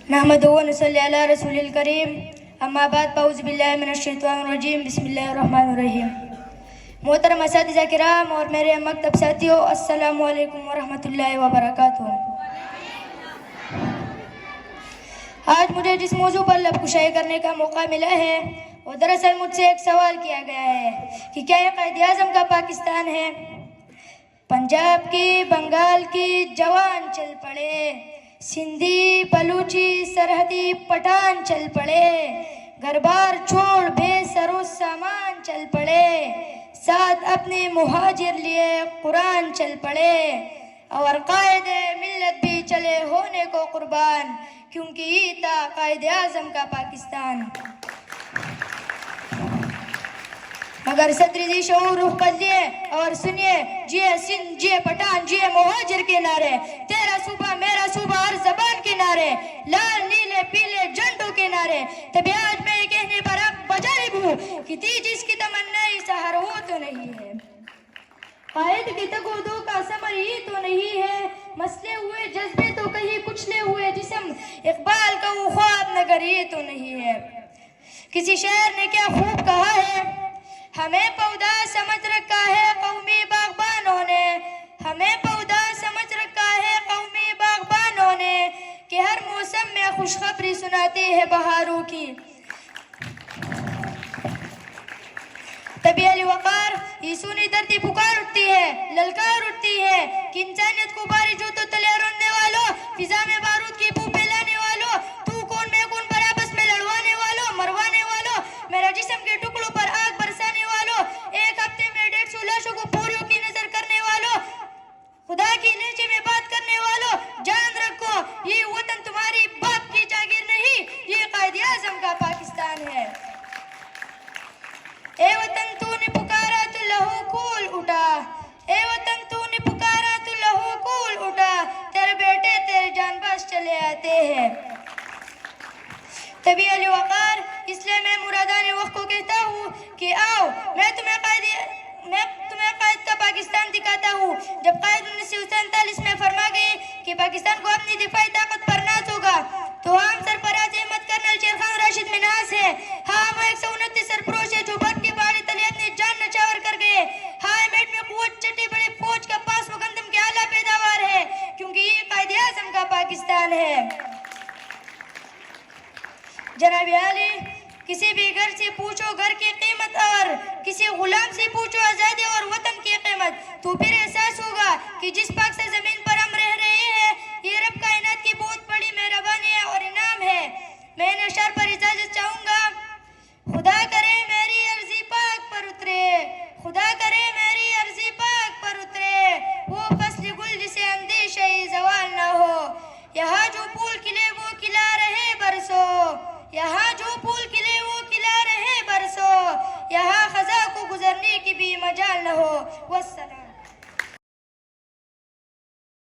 نحمدہ و نصلی علی رسول الکریم اما بعد فاعوذ باللہ من الشیطان الرجیم بسم اللہ الرحمن الرحیم۔ محترم اساتذہ کرام اور میرے مکتب ساتھیوں، السلام علیکم ورحمۃ اللہ وبرکاتہ۔ آج مجھے جس موضوع پر لب کشائی کرنے کا موقع ملا ہے وہ دراصل مجھ سے ایک سوال کیا گیا ہے کہ کیا یہ قائد اعظم کا پاکستان ہے؟ پنجاب کی، بنگال کی جوان چل پڑے، سندھی، بلوچی، سرحدی پٹھان چل پڑے، گھر بار چھوڑ بے سر و سامان چل پڑے، ساتھ اپنے مہاجر لیے قرآن چل پڑے، اور قائد ملت بھی چلے ہونے کو قربان، کیونکہ یہ تھا قائد اعظم کا پاکستان۔ مگر صدر ذی شعور رخ بدلیے اور سنیے، جیے سندھ، جیے پٹھان، جیے مہاجر کے نعرے، تیرا صوبہ میرا صوبہ ہر زبان کے نعرے، لال نیلے پیلے جھنڈوں کے نعرے۔ تبھی آج میں یہ کہنے پر اب بجائب ہوں کہ تھی جس کی تمنا سحر ہو تو نہیں ہے، قائد کی تگو دو کا ثمر ہی تو نہیں ہے، مسلے ہوئے جذبے تو کہیں کچلے ہوئے جسم، اقبال کا وہ خواب نگر یہ تو نہیں ہے۔ کسی شاعر نے کیا خوب کہا ہے، ہمیں پودا سمجھ رکھا ہے قومی باغبانوں نے، ہمیں پودا سمجھ رکھا ہے قومی باغبانوں نے، کہ ہر موسم میں خوشخبری سناتے ہیں بہاروں کی۔ طبی علی وقار، یہ سونی دھرتی پکار اٹھتی ہے، للکار اٹھتی ہے کہ انسانیت کو باری جوتوں تلے رونے والوں، فضا میں بارود کی بو پھیلانے والوں، تو کون میں کون پر آپس میں لڑوانے والوں، مروانے والوں، میرا جسم کے ٹکڑوں پر آگ برسانے والوں، ایک ہفتے میں 150 لاشوں کو پوریوں کی نظر کرنے والوں، خدا کی نیچے میں بات کرنے والوں، جان رکھو یہ وطن تمہاری باپ کی جاگیر نہیں، یہ قائد اعظم کا پاکستان ہے۔ اے وطن تو نے پکارا تو لہو کھول اٹھا، اے وطن تو نے پکارا تو لہو کھول اٹھا، تیرے بیٹے تیرے جان باز چلے آتے ہیں۔ طبی علی وقار، اس لیے میں مرادان وقت کو کہتا ہوں کہ آؤ میں تمہیں قائد کا پاکستان دکھاتا ہوں۔ جب قائد 1947 میں فرما گئے کہ پاکستان کو اپنی دفاعی طاقت پر ناز ہوگا، تو عام سرفراز احمد کرنل شیر خان راشد میں ناز ہے۔ ہاں وہ 129 سرفروش ہے جو برف کی پہاڑی تلے اپنی جان نچھاور کر گئے۔ ہاں میٹ میں قوت چھٹی بڑی فوج کا 5 گندم کی اعلیٰ پیداوار ہے، کیونکہ یہ قائد اعظم کا پاکستان ہے۔ جناب عالی، کسی بھی گھر سے پوچھو گھر کی قیمت، اور کسی غلام سے پوچھو آزادی اور وطن کی قیمت، تو پھر احساس ہوگا کہ جس پاک سے زمین پر ہم رہ رہے ہیں یہ رب کائنات کی بہت بڑی مہربانی ہے اور انعام ہے۔ میں ان اشعار پر اجازت چاہوں گا۔ خدا کرے میری عرضی پاک پر اترے، خدا کرے میری عرضی پاک پر اترے، وہ فصل گل جسے اندیشہ زوال نہ ہو، یہاں جو پھول کھلے وہ کھلا رہے برسوں، یہاں جو پھول کھلے وہ کھلا رہے برسوں، یہاں خزاں کو گزرنے کی بھی مجال نہ ہو۔ والسلام۔